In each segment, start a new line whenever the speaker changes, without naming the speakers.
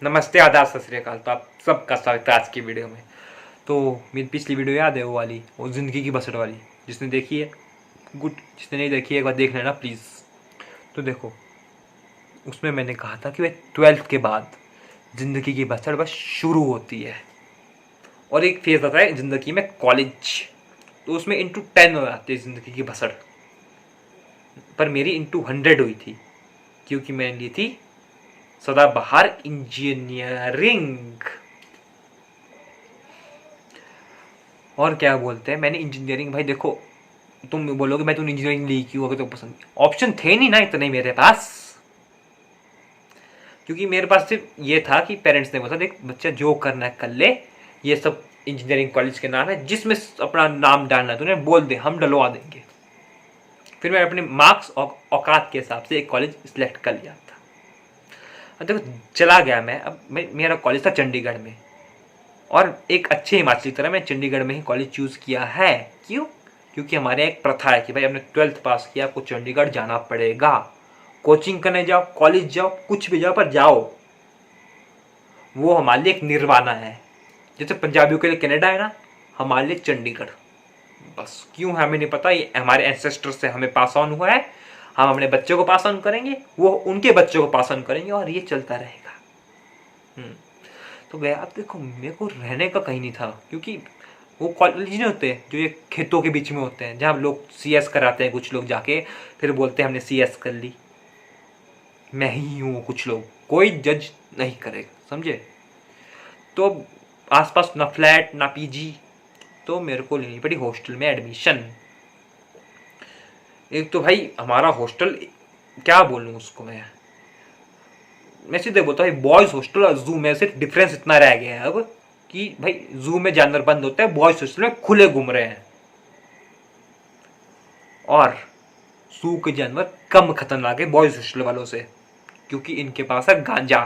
नमस्ते, आदाब, सत श्री अकाल। तो आप सबका स्वागत है आज की वीडियो में। तो मेरी पिछली वीडियो याद है, वो वाली, वो ज़िंदगी की बसट वाली? जिसने देखी है गुड, जिसने नहीं देखी है एक बार देख लेना प्लीज़। तो देखो, उसमें मैंने कहा था कि भाई 12th के बाद ज़िंदगी की बसट बस शुरू होती है और एक फेज़ आता है ज़िंदगी में, कॉलेज। तो उसमें इंटू 10 हो जाती है ज़िंदगी की बसट। पर मेरी इंटू 100 हुई थी, क्योंकि मैंने ली थी सदाबहार इंजीनियरिंग। और क्या बोलते हैं, मैंने इंजीनियरिंग, भाई देखो, तुम बोलोगे मैं तुमने इंजीनियरिंग ली क्यों, अगर तो पसंद ऑप्शन थे नहीं ना इतने मेरे पास। क्योंकि मेरे पास सिर्फ ये था कि पेरेंट्स ने बोला देख बच्चा जो करना है कर ले, ये सब इंजीनियरिंग कॉलेज के नाम है, जिसमें अपना नाम डालना है तूने बोल दे, हम डलवा देंगे। फिर मैं अपने मार्क्स और औकात के हिसाब से एक कॉलेज सिलेक्ट कर लिया था। अब देखो, चला गया मैं। अब मेरा कॉलेज था चंडीगढ़ में, और एक अच्छे हिमाचली तरह मैं चंडीगढ़ में ही कॉलेज चूज़ किया है। क्यों? क्योंकि हमारे यहाँ एक प्रथा है कि भाई हमने 12th पास किया, आपको चंडीगढ़ जाना पड़ेगा। कोचिंग करने जाओ, कॉलेज जाओ, कुछ भी जाओ, पर जाओ। वो हमारे लिए एक निर्वाणा है। जैसे पंजाबियों के लिए कनाडा है ना, हमारे लिए चंडीगढ़। बस क्यों हमें नहीं पता, ये हमारे एंसेस्टर से हमें पास ऑन हुआ है। हम अपने बच्चों को पास ऑन करेंगे, वो उनके बच्चों को पास ऑन करेंगे, और ये चलता रहेगा। तो गया। अब देखो, मेरे को रहने का कहीं नहीं था, क्योंकि वो कॉलेज नहीं होते जो ये खेतों के बीच में होते हैं, जहाँ लोग CS कराते हैं, कुछ लोग जाके फिर बोलते हैं हमने CS कर ली। मैं ही हूँ कुछ लोग, कोई जज नहीं करेगा, समझे? तो आसपास ना फ्लैट ना PG, तो मेरे को लेनी पड़ी हॉस्टल में एडमिशन। एक तो भाई हमारा हॉस्टल, क्या बोलूँ उसको मैं सीधे बोलता हूँ, बॉयज़ हॉस्टल और जू में सिर्फ डिफरेंस इतना रह गया है अब कि भाई जू में जानवर बंद होते हैं, बॉयज़ हॉस्टल में खुले घूम रहे हैं। और जू के जानवर कम खतरनाक है बॉयज़ हॉस्टल वालों से, क्योंकि इनके पास है गांजा।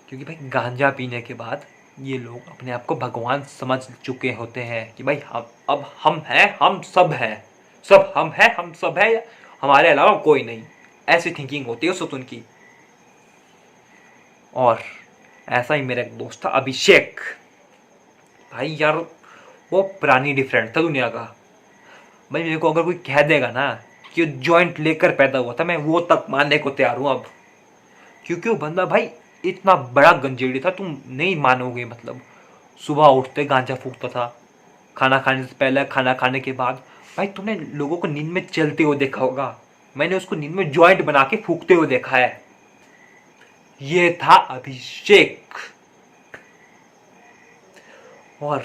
क्योंकि भाई गांजा पीने के बाद ये लोग अपने आप को भगवान समझ चुके होते हैं कि भाई हम हैं, हम सब हैं, सब हम हैं, हम सब हैं, हमारे अलावा कोई नहीं। ऐसी थिंकिंग होती है उस वक्त उनकी। और ऐसा ही मेरा एक दोस्त था अभिषेक। भाई यार, वो प्राणी डिफरेंट था दुनिया का। भाई मेरे को अगर कोई कह देगा ना कि जॉइंट लेकर पैदा हुआ था, मैं वो तक मानने को तैयार हूँ अब। क्योंकि वो बंदा भाई इतना बड़ा गंजेड़ी था, तुम नहीं मानोगे। मतलब सुबह उठते गांजा फूकता था, खाना खाने से पहले, खाना खाने के बाद। भाई तुमने लोगों को नींद में चलते हुए देखा होगा, मैंने उसको नींद में जॉइंट बना के फूकते हुए देखा है। ये था अभिषेक। और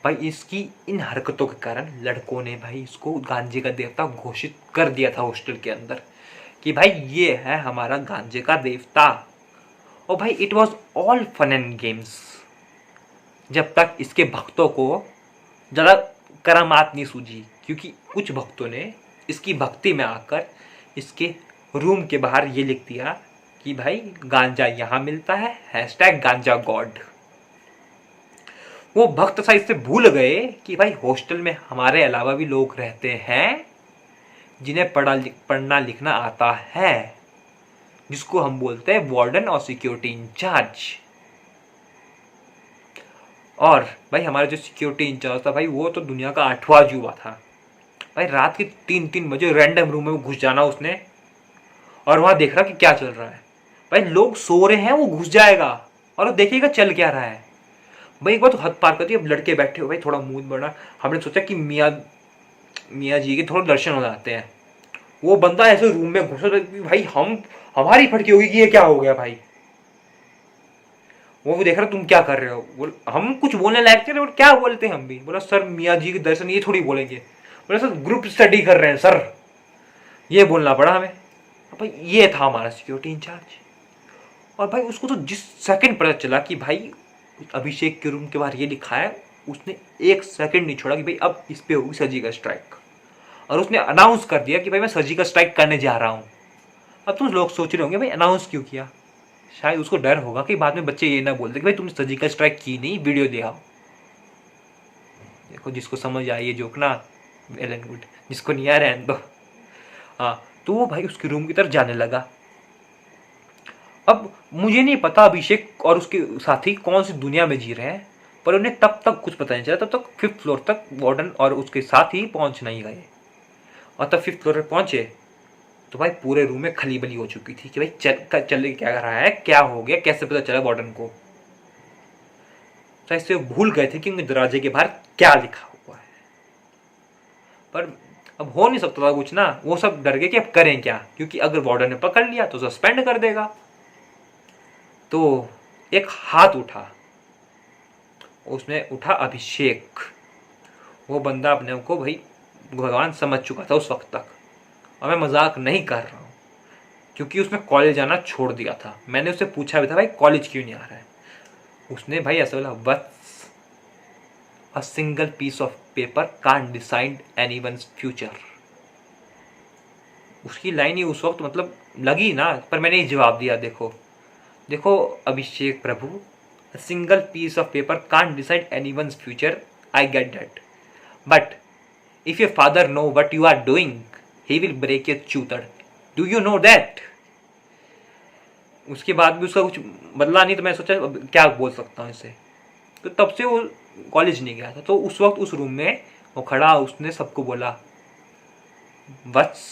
भाई इसकी इन हरकतों के कारण लड़कों ने भाई इसको गांजे का देवता घोषित कर दिया था हॉस्टल के अंदर, कि भाई ये है हमारा गांजे का देवता। और भाई it was all fun and games, जब तक इसके भक्तों को ज़्यादा करामात नहीं सूझी। क्योंकि कुछ भक्तों ने इसकी भक्ति में आकर इसके रूम के बाहर ये लिख दिया कि भाई गांजा यहाँ मिलता है, #गांजा गॉड। वो भक्त सा इससे भूल गए कि भाई हॉस्टल में हमारे अलावा भी लोग रहते हैं जिन्हें पढ़ना लिखना आता है, जिसको हम बोलते हैं वार्डन और सिक्योरिटी इंचार्ज। और भाई हमारा जो सिक्योरिटी इंचार्ज था भाई, वो तो दुनिया का 8वां अजूबा था। भाई रात के 3-3 बजे रैंडम रूम में घुस जाना उसने, और वहां देख रहा कि क्या चल रहा है। भाई लोग सो रहे हैं, वो घुस जाएगा और वो देखेगा चल क्या रहा है। भाई एक बार तो हद पार कर दी। अब लड़के बैठे हो भाई, थोड़ा मूड बना, हमने सोचा कि मियाँ जी के थोड़ा दर्शन हो जाते हैं। वो बंदा ऐसे रूम में घुसा भाई, हमारी फटकी होगी कि ये क्या हो गया भाई। वो देख रहा तुम क्या कर रहे हो, बोल हम कुछ बोलने लायक थे, क्या बोलते हैं हम भी। बोला सर मियाँ जी के दर्शन ये थोड़ी बोलेंगे। बोला सर ग्रुप स्टडी कर रहे हैं सर, ये बोलना पड़ा हमें। भाई ये था हमारा सिक्योरिटी इंचार्ज। और भाई उसको तो जिस सेकंड पता चला कि भाई अभिषेक के रूम के बाहर ये लिखा है, उसने 1 सेकंड नहीं छोड़ा कि भाई अब इस पे होगी सर्जिकल स्ट्राइक। और उसने अनाउंस कर दिया कि भाई मैं सर्जिकल स्ट्राइक करने जा रहा हूँ। अब तुम लोग सोच रहे होंगे भाई अनाउंस क्यों किया? शायद उसको डर होगा कि बाद में बच्चे ये ना बोलते कि भाई तुमने सर्जिकल स्ट्राइक की नहीं, वीडियो दिखाओ। देखो जिसको समझ आए ये जोक ना, वेल एंड गुड, जिसको नहीं आ रहने दो। हाँ, तो वो भाई उसके रूम की तरफ जाने लगा। अब मुझे नहीं पता अभिषेक और उसके साथी कौन सी दुनिया में जी रहे हैं, पर उन्हें तब तक कुछ पता नहीं चला। तब तक 5th फ्लोर तक वार्डन और उसके साथी पहुंच नहीं गए, और तब 5th फ्लोर पर पहुंचे तो भाई पूरे रूम में खलीबली हो चुकी थी कि भाई चल क्या कर रहा है, क्या हो गया, कैसे पता चला वार्डन को। शायद से भूल गए थे कि उनके दरवाजे के बाहर क्या लिखा हुआ है, पर अब हो नहीं सकता था कुछ ना। वो सब डर गए कि अब करें क्या, क्योंकि अगर वार्डन ने पकड़ लिया तो सस्पेंड कर देगा। तो एक हाथ उठा, उसमें उठा अभिषेक। वो बंदा अपने को भाई भगवान समझ चुका था उस वक्त तक, और मैं मजाक नहीं कर रहा हूँ, क्योंकि उसने कॉलेज जाना छोड़ दिया था। मैंने उससे पूछा भी था भाई कॉलेज क्यों नहीं आ रहा है। उसने भाई ऐसा बोला, what's a single piece of paper can't decide anyone's future. उसकी लाइन ही उस वक्त मतलब लगी ना, पर मैंने ही जवाब दिया, देखो देखो अभिषेक प्रभु, a single piece of paper can't decide anyone's future, I get that, but if your father know what you are doing, he will break your chootar, do you know that? उसके बाद भी उसका कुछ बदला नहीं, तो मैं सोचा अब क्या बोल सकता हूँ इससे। तो तब से वो कॉलेज नहीं गया था। तो उस वक्त उस रूम में वो खड़ा, उसने सबको बोला, वत्स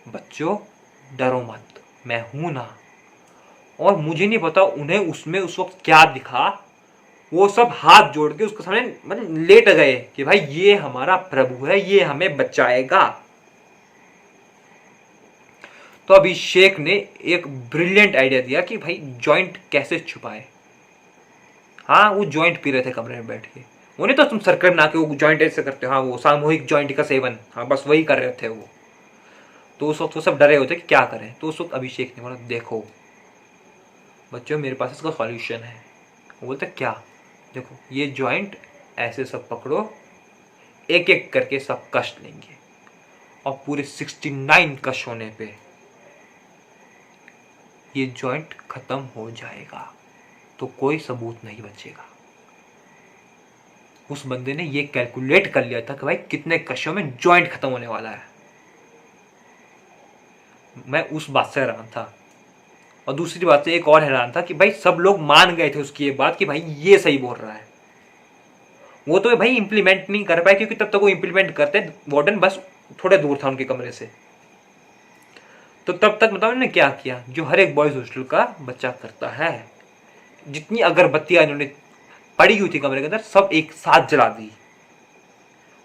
बच्चों डरो मत, मैं हूं ना। और मुझे नहीं पता उन्हें उसमें उस वक्त क्या दिखा, वो सब हाथ जोड़ के उसके सामने मतलब लेट गए कि भाई ये हमारा प्रभु है, ये हमें बचाएगा। तो अभिषेक ने एक ब्रिलियंट आइडिया दिया कि भाई जॉइंट कैसे छुपाए। हाँ, वो जॉइंट पी रहे थे कमरे में बैठ के। वो नहीं तो तुम सर्कल बना के वो जॉइंट ऐसे करते हो, हाँ वो सामूहिक जॉइंट का सेवन, हाँ बस वही कर रहे थे वो। तो उस वक्त वो सब डरे होते कि क्या करें। तो उस वक्त अभिषेक ने बोला, देखो बच्चों मेरे पास इसका सॉल्यूशन है। वो बोलते क्या? देखो ये जॉइंट ऐसे सब पकड़ो, एक एक करके सब कस लेंगे, और पूरे 69 कस होने पे ये जॉइंट खत्म हो जाएगा, तो कोई सबूत नहीं बचेगा। उस बंदे ने ये कैलकुलेट कर लिया था कि भाई कितने कशों में जॉइंट खत्म होने वाला है। मैं उस बात से हैरान था, और दूसरी बात से एक और हैरान था कि भाई सब लोग मान गए थे उसकी ये बात कि भाई ये सही बोल रहा है। वो तो भाई इंप्लीमेंट नहीं कर पाए, क्योंकि तब तक वो इंप्लीमेंट करते वार्डन बस थोड़े दूर था उनके कमरे से। तो तब तक बताओ इन्होंने क्या किया, जो हर एक बॉयज हॉस्टल का बच्चा करता है। जितनी अगरबत्तियां इन्होंने पड़ी हुई थी कमरे के अंदर सब एक साथ जला दी,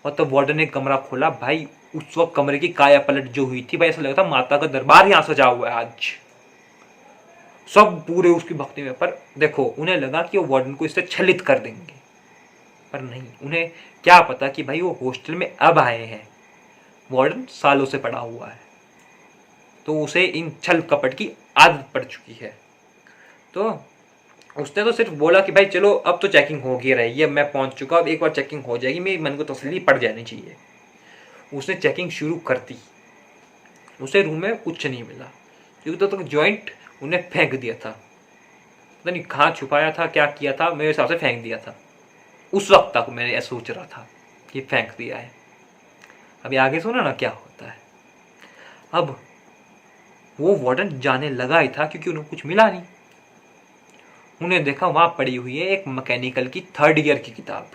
और तब वार्डन ने कमरा खोला। भाई उस वक्त कमरे की काया पलट जो हुई थी, भाई ऐसा लगा था माता का दरबार यहाँ सजा हुआ है आज, सब पूरे उसकी भक्ति में। पर देखो उन्हें लगा कि वो वार्डन को इससे छलित कर देंगे, पर नहीं, उन्हें क्या पता कि भाई वो हॉस्टल में अब आए हैं, वार्डन सालों से पड़ा हुआ है, तो उसे इन छल कपट की आदत पड़ चुकी है। तो उसने तो सिर्फ बोला कि भाई चलो अब तो चेकिंग होगी रहेगी, अब मैं पहुंच चुका, अब एक बार चेकिंग हो जाएगी, मेरे मन को तसल्ली पड़ जानी चाहिए। उसने चेकिंग शुरू कर दी। उसे रूम में कुछ नहीं मिला, क्योंकि तो जॉइंट उन्हें फेंक दिया था। पता नहीं कहाँ छुपाया था, क्या किया था, मेरे हिसाब से फेंक दिया था। उस वक्त तक मैंने ऐसा सोच रहा था कि फेंक दिया है। अभी आगे सुना ना क्या होता है। अब वो वार्डन जाने लगा ही था, क्योंकि उन्हें कुछ मिला नहीं। उन्हें देखा वहां पड़ी हुई है एक मैकेनिकल की 3rd ईयर की किताब।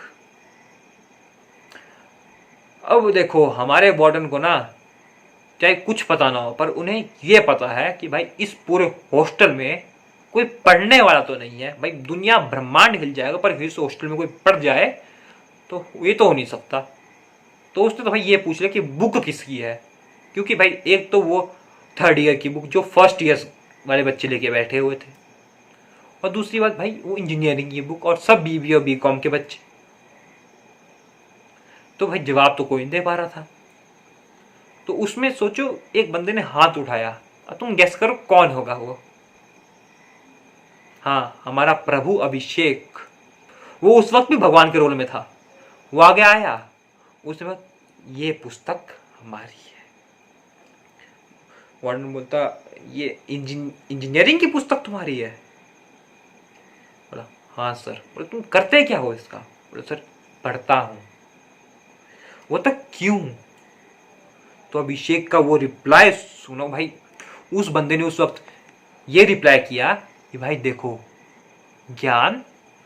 अब देखो हमारे वार्डन को ना चाहे कुछ पता ना हो, पर उन्हें यह पता है कि भाई इस पूरे हॉस्टल में कोई पढ़ने वाला तो नहीं है। भाई दुनिया ब्रह्मांड हिल जाएगा, पर इस हॉस्टल में कोई पढ़ जाए तो ये तो हो नहीं सकता। तो उसने तो भाई ये पूछ लिया कि बुक किसकी है, क्योंकि भाई एक तो वो 3rd ईयर की बुक जो 1st ईयर वाले बच्चे लेके बैठे हुए थे, और दूसरी बात भाई वो इंजीनियरिंग की बुक, और सब बीबी और बीकॉम के बच्चे। तो भाई जवाब तो कोई नहीं दे पा रहा था। तो उसमें सोचो एक बंदे ने हाथ उठाया, और तुम गेस करो कौन होगा वो। हाँ, हमारा प्रभु अभिषेक। वो उस वक्त भी भगवान के रोल में था। वो आगे आया, उसने बोला ये पुस्तक हमारी है। वार्डन बोलता ये इंजीनियरिंग की पुस्तक तुम्हारी है? बोला हाँ सर। बोले तुम करते क्या हो इसका? बोले सर पढ़ता हूं। वो तक क्यों? तो अभिषेक का वो रिप्लाई सुनो भाई। उस बंदे ने उस वक्त ये रिप्लाई किया कि भाई देखो, ज्ञान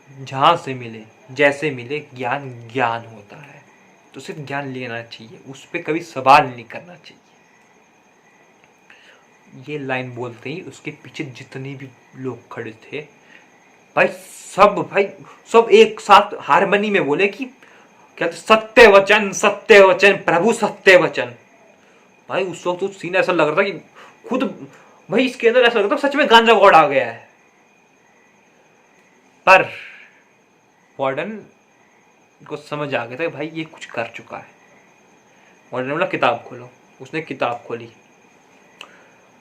जहाँ से मिले, जैसे मिले, ज्ञान ज्ञान होता है, तो सिर्फ ज्ञान लेना चाहिए, उस पर कभी सवाल नहीं करना चाहिए। ये लाइन बोलते ही उसके पीछे जितने भी लोग खड़े थे भाई सब एक साथ हारमोनी में बोले कि क्या, सत्य वचन प्रभु सत्य वचन। भाई उस वक्त तो सीन ऐसा लग रहा था कि खुद भाई इसके अंदर ऐसा लग रहा था सच में गांजा गॉड आ गया है। पर वार्डन को समझ आ गया था कि भाई ये कुछ कर चुका है। वार्डन ने बोला किताब खोलो। उसने किताब खोली।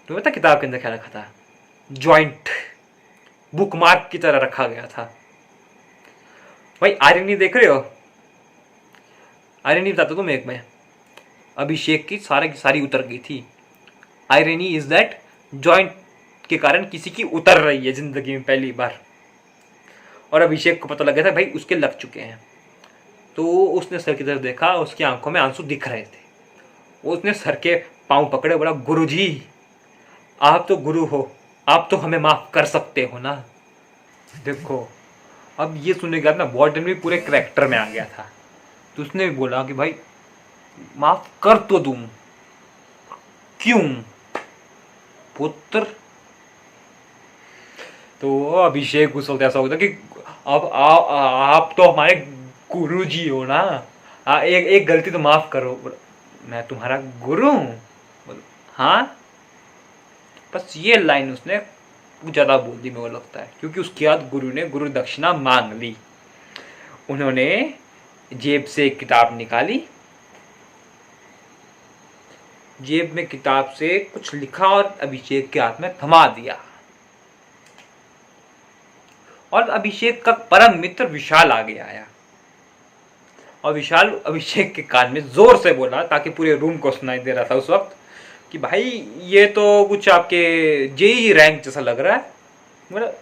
तुम्हें पता किताब के अंदर क्या रखा था? जॉइंट बुकमार्क की तरह रखा गया था। भाई आयरनी देख रहे हो? आयरनी बताता तुम एक में, अभिषेक की सारी उतर गई थी। आयरनी इज दैट जॉइंट के कारण किसी की उतर रही है जिंदगी में पहली बार। और अभिषेक को पता लग गया था भाई उसके लग चुके हैं। तो उसने सर की तरफ देखा, उसकी आंखों में आंसू दिख रहे थे। उसने सर के पांव पकड़े, बोला गुरुजी आप तो गुरु हो, आप तो हमें माफ कर सकते हो ना। देखो अब ये सुनने के बाद ना वार्डन भी पूरे करैक्टर में आ गया था। तो उसने भी बोला कि भाई माफ कर तो दूं, क्यों पुत्र? तो अभिषेक उस वक्त ऐसा होता कि अब आप तो हमारे गुरुजी हो ना, एक गलती तो माफ करो। मैं तुम्हारा गुरु हूं? हाँ। बस ये लाइन उसने ज्यादा बोल दी मेरे को लगता है, क्योंकि उसके बाद गुरु ने गुरु दक्षिणा मांग ली। उन्होंने जेब से एक किताब निकाली, जेब में किताब से कुछ लिखा और अभिषेक के हाथ में थमा दिया। और अभिषेक का परम मित्र विशाल आगे आया और विशाल अभिषेक के कान में जोर से बोला, ताकि पूरे रूम को सुनाई दे रहा था उस वक्त, कि भाई ये तो कुछ आपके जेई रैंक जैसा लग रहा है। मतलब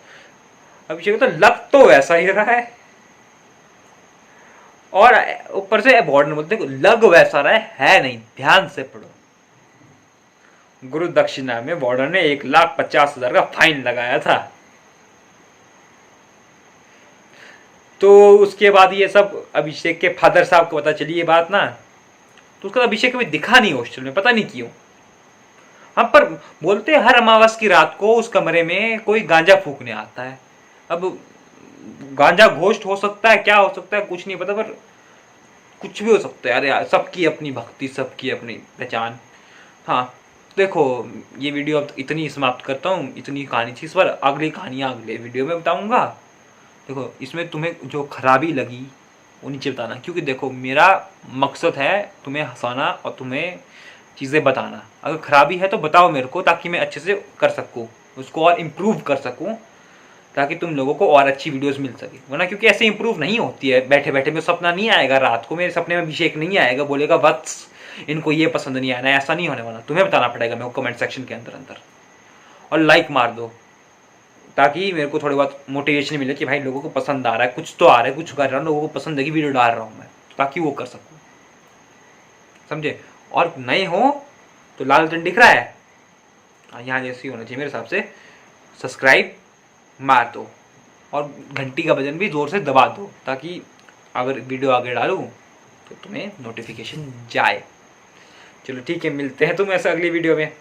अभिषेक तो लग तो वैसा ही रहा है, और ऊपर से वार्डन बोलते लग वैसा रहा है नहीं, ध्यान से पढ़ो। गुरु दक्षिणा में वार्डन ने 1,50,000 का फाइन लगाया था। तो उसके बाद ये सब अभिषेक के फादर साहब को पता चली ये बात ना, तो उसका अभिषेक कभी दिखा नहीं हॉस्टल में, पता नहीं क्यों। हाँ पर बोलते हर अमावस की रात को उस कमरे में कोई गांजा फूकने आता है। अब गांजा घोस्ट हो सकता है, क्या हो सकता है कुछ नहीं पता, पर कुछ भी हो सकता है यार, सबकी अपनी भक्ति, सबकी अपनी पहचान। हाँ देखो ये वीडियो अब इतनी समाप्त करता हूँ, इतनी कहानी थी इस पर, अगली कहानियाँ अगले वीडियो में बताऊँगा। देखो इसमें तुम्हें जो खराबी लगी वो नीचे बताना, क्योंकि देखो मेरा मकसद है तुम्हें हंसाना और तुम्हें चीज़ें बताना। अगर खराबी है तो बताओ मेरे को, ताकि मैं अच्छे से कर सकूँ, उसको और इम्प्रूव कर सकूँ, ताकि तुम लोगों को और अच्छी वीडियोस मिल सके। वरना क्योंकि ऐसे इम्प्रूव नहीं होती है बैठे बैठे। मेरा सपना नहीं आएगा रात को, मेरे सपने में अभिषेक नहीं आएगा बोलेगा वत्स इनको ये पसंद नहीं आना, ऐसा नहीं होने वाला। तुम्हें बताना पड़ेगा मेरे को कमेंट सेक्शन के अंदर। और लाइक मार दो, ताकि मेरे को थोड़ी बहुत मोटिवेशन मिले कि भाई लोगों को पसंद आ रहा है, कुछ तो आ रहा है, कुछ कर रहा हूँ, लोगों को पसंद है कि वीडियो डाल रहा हूँ मैं, ताकि वो कर सकूँ, समझे। और नए हो तो लाल बटन दिख रहा है यहाँ जैसे होना चाहिए मेरे हिसाब से, सब्सक्राइब मार दो और घंटी का बटन भी ज़ोर से दबा दो, ताकि अगर वीडियो आगे डालूँ तो तुम्हें नोटिफिकेशन जाए। चलो ठीक है, मिलते हैं तुम्हें ऐसा अगली वीडियो में।